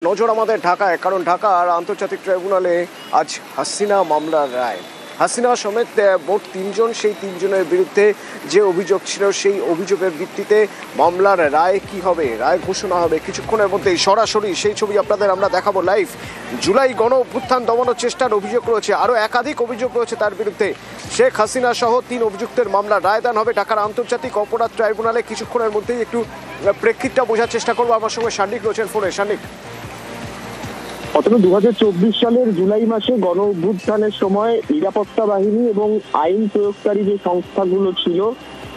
নজর আমাদের ঢাকায়, কারণ ঢাকার আন্তর্জাতিক ট্রাইব্যুনালে আজ হাসিনা মামলার রায়। হাসিনা সমেত মোট 3 জন, সেই 3 জনের বিরুদ্ধে যে অভিযোগ ছিল সেই অভিযোগের ভিত্তিতে মামলার রায় কি হবে, রায় ঘোষণা হবে কিছুক্ষণের মধ্যেই। সরাসরি সেই ছবি আপনাদের আমরা দেখাবো লাইভ। জুলাই গণ অভ্যুত্থান দমনের চেষ্টার অভিযোগ রয়েছে, আরও একাধিক অভিযোগ রয়েছে তার বিরুদ্ধে। শেখ হাসিনা সহ 3 অভিযুক্তের মামলার রায়দান হবে ঢাকার আন্তর্জাতিক অপরাধ ট্রাইব্যুনালে। কিছুক্ষণের মধ্যেই একটু প্রেক্ষিতটা বোঝার চেষ্টা করবো। আমার সঙ্গে সান্নিক রয়েছেন ফোনে। সান্নিক, অথবা 2024 সালের জুলাই মাসে গণ অভ্যুত্থানের সময় নিরাপত্তা বাহিনী এবং আইন প্রয়োগকারী যে সংস্থাগুলো ছিল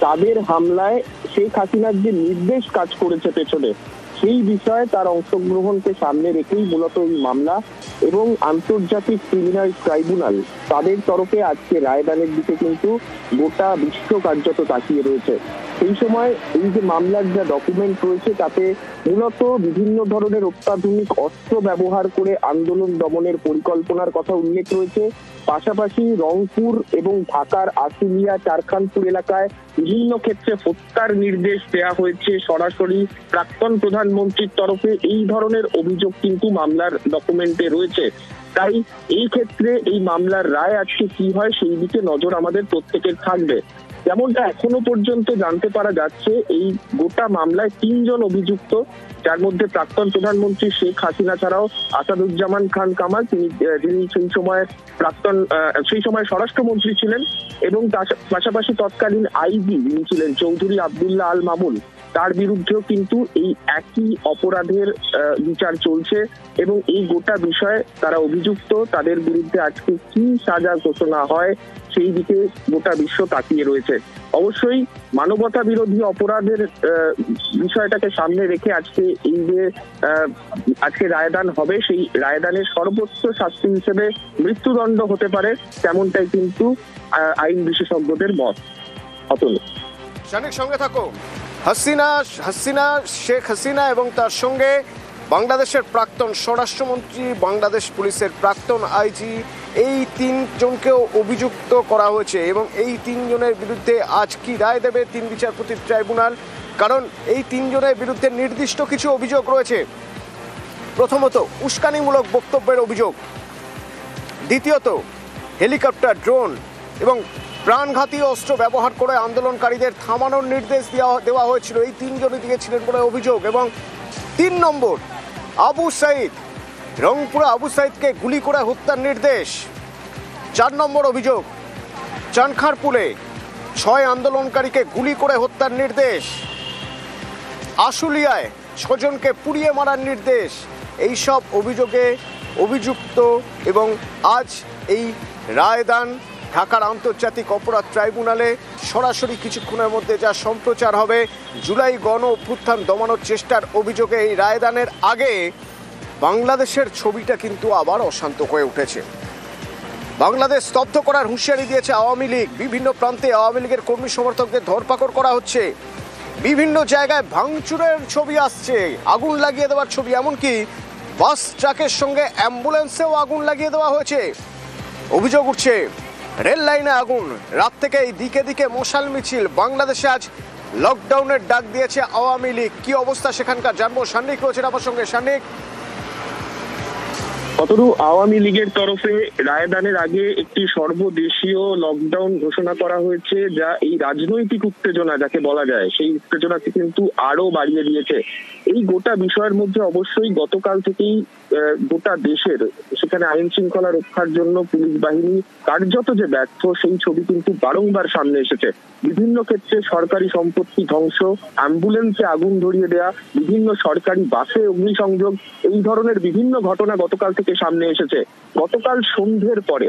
তাদের হামলায় শেখ হাসিনার যে নির্দেশ কাজ করেছে পেছনে, সেই বিষয়ে তার অংশগ্রহণকে সামনে রেখেই মূলত এই মামলা এবং আন্তর্জাতিক ক্রিমিনাল ট্রাইব্যুনাল তাদের তরফে আজকে রায়দানের দিকে কিন্তু গোটা বিশ্ব কার্যত তাকিয়ে রয়েছে। সেই সময় এই যে মামলার যা ডকুমেন্ট রয়েছে তাতে মূলত বিভিন্ন ধরনের অত্যাধুনিক অস্ত্র ব্যবহার করে আন্দোলন দমনের পরিকল্পনার কথা উল্লেখ রয়েছে। পাশাপাশি রংপুর এবং ঢাকার আশুলিয়া, চারখানপুর এলাকায় বিভিন্ন ক্ষেত্রে হত্যার নির্দেশ দেওয়া হয়েছে সরাসরি প্রাক্তন প্রধানমন্ত্রীর তরফে। এই ধরনের অভিযোগ কিন্তু মামলার ডকুমেন্টে রয়েছে। তাই এই ক্ষেত্রে এই মামলার রায় আজকে কি হয় সেই দিকে নজর আমাদের প্রত্যেকের থাকবে। যেমনটা এখনো পর্যন্ত জানতে পারা যাচ্ছে, এই গোটা মামলায় 3 জন অভিযুক্ত, যার মধ্যে প্রাক্তন প্রধানমন্ত্রী শেখ হাসিনা ছাড়াও আসাদুজ্জামান খান কামাল, যিনি সেই সময় স্বরাষ্ট্রমন্ত্রী ছিলেন, এবং পাশাপাশি তৎকালীন আইজি যিনি ছিলেন চৌধুরী আব্দুল্লাহ আল মামুন, তার বিরুদ্ধেও কিন্তু এই একই অপরাধের বিচার চলছে এবং এই গোটা বিষয়ে তারা অভিযুক্ত। তাদের বিরুদ্ধে আজকে কি সাজা ঘোষণা হয় সেই দিকে গোটা বিশ্ব তাকিয়ে রয়েছে। অবশ্যই মানবতা বিরোধী অপরাধের বিষয়টাকে সামনে রেখে আজকে এই যে আজকে রায়দান হবে, সেই রায়দানের সর্বোচ্চ শাস্তি হিসেবে মৃত্যুদণ্ড হতে পারে, তেমনটাই কিন্তু আইন বিশেষজ্ঞদের মত। অতল সঙ্গে থাকো। শেখ হাসিনা এবং তার সঙ্গে বাংলাদেশের প্রাক্তন স্বরাষ্ট্রমন্ত্রী, বাংলাদেশ পুলিশের প্রাক্তন আইজি, এই 3 জনকেও অভিযুক্ত করা হয়েছে এবং এই 3 জনের বিরুদ্ধে আজ কি রায় দেবে 3 বিচারপতির ট্রাইব্যুনাল, কারণ এই 3 জনের বিরুদ্ধে নির্দিষ্ট কিছু অভিযোগ রয়েছে। প্রথমত উস্কানিমূলক বক্তব্যের অভিযোগ, দ্বিতীয়ত হেলিকপ্টার, ড্রোন এবং প্রাণঘাতী অস্ত্র ব্যবহার করে আন্দোলনকারীদের থামানোর নির্দেশ দেওয়া হয়েছিল, এই 3 জনই দিয়েছিলেন বলে অভিযোগ। এবং 3 নম্বর আবু সাইদ, রংপুরে আবু সাইদকে গুলি করে হত্যার নির্দেশ। 4 নম্বর অভিযোগ চানখারপুলে 6 আন্দোলনকারীকে গুলি করে হত্যার নির্দেশ। আশুলিয়ায় 6 জনকে পুড়িয়ে মারার নির্দেশ। এই সব অভিযোগে অভিযুক্ত এবং আজ এই রায়দান ঢাকার আন্তর্জাতিক অপরাধ ট্রাইব্যুনালে সরাসরি কিছুক্ষণের মধ্যে যা সম্প্রচার হবে। জুলাই গণ অভ্যুত্থান দমানোর চেষ্টার অভিযোগে এই রায়দানের আগে বাংলাদেশের ছবিটা কিন্তু আবার অশান্ত হয়ে উঠেছে। বাংলাদেশ স্তব্ধ করার হুঁশিয়ারি দিয়েছে আওয়ামী লীগ। বিভিন্ন প্রান্তে আওয়ামী লীগের কর্মী সমর্থকদের ধরপাকড় করা হচ্ছে, বিভিন্ন জায়গায় ভাঙচুরের ছবি আসছে, আগুন লাগিয়ে দেওয়ার ছবি, এমনকি বাস ট্রাকের সঙ্গে অ্যাম্বুলেন্সেও আগুন লাগিয়ে দেওয়া হয়েছে। অভিযোগ উঠছে রেল লাইনে আগুন, রাত থেকে এই দিকে দিকে মশাল মিছিল। বাংলাদেশে আজ লকডাউনের ডাক দিয়েছে আওয়ামী লীগ। কি অবস্থা সেখানকার জানবো। সান্নিক রয়েছেন আমার সঙ্গে। সান্নিক, কতটুকু আওয়ামী লীগের তরফে রায়দানের আগে একটি সর্বদেশীয় লকডাউন ঘোষণা করা হয়েছে, যা এই রাজনৈতিক উত্তেজনা যাকে বলা যায় সেই উত্তেজনাকে কিন্তু আরো বাড়িয়ে দিয়েছে। এই গোটা বিষয়ের মধ্যে অবশ্যই গতকাল থেকেই গোটা দেশের সেখানে আইন শৃঙ্খলা রক্ষার জন্য পুলিশ বাহিনী কার্যত যে ব্যর্থ সেই ছবি কিন্তু বারংবার সামনে এসেছে। বিভিন্ন ক্ষেত্রে সরকারি সম্পত্তি ধ্বংস, অ্যাম্বুলেন্সে আগুন ধরিয়ে দেয়া, বিভিন্ন সরকারি বাসে অগ্নিসংযোগ, এই ধরনের বিভিন্ন ঘটনা গতকাল থেকে সামনে এসেছে। গতকাল সন্ধ্যের পরে,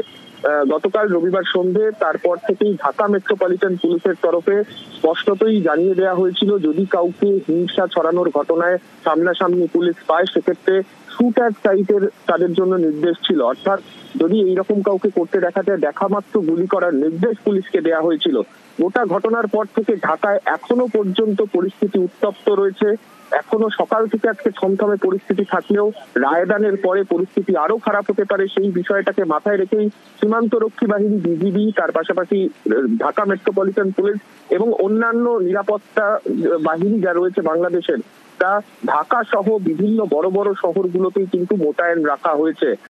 গতকাল রবিবার সন্ধ্যে, তারপর থেকেই ঢাকা মেট্রোপলিটন পুলিশের তরফে স্পষ্টতই জানিয়ে দেওয়া হয়েছিল যদি কাউকে হিংসা ছড়ানোর ঘটনায় সামনাসামনি পুলিশ পায় সেক্ষেত্রে শুট অ্যাট সাইটের তাদের জন্য নির্দেশ ছিল। অর্থাৎ যদি এইরকম কাউকে করতে দেখা যায় দেখা মাত্র গুলি করার নির্দেশ পুলিশকে দেওয়া হয়েছিল। গোটা ঘটনার পর থেকে ঢাকায় এখনো পর্যন্ত পরিস্থিতি উত্তপ্ত রয়েছে। এখনো সকাল থেকে আজকে থমথমে পরিস্থিতি থাকলেও রায়দানের পরে পরিস্থিতি আরো খারাপ হতে পারে সেই বিষয়টাকে মাথায় রেখেই সীমান্তরক্ষী বাহিনী, বিজিবি, তার পাশাপাশি ঢাকা মেট্রোপলিটন পুলিশ এবং অন্যান্য নিরাপত্তা বাহিনী যা রয়েছে বাংলাদেশের, নিরাপত্তা ঢাকা সহ বিভিন্ন বড় বড় শহরগুলোতেই কিন্তু মোতায়েন রাখা হয়েছে।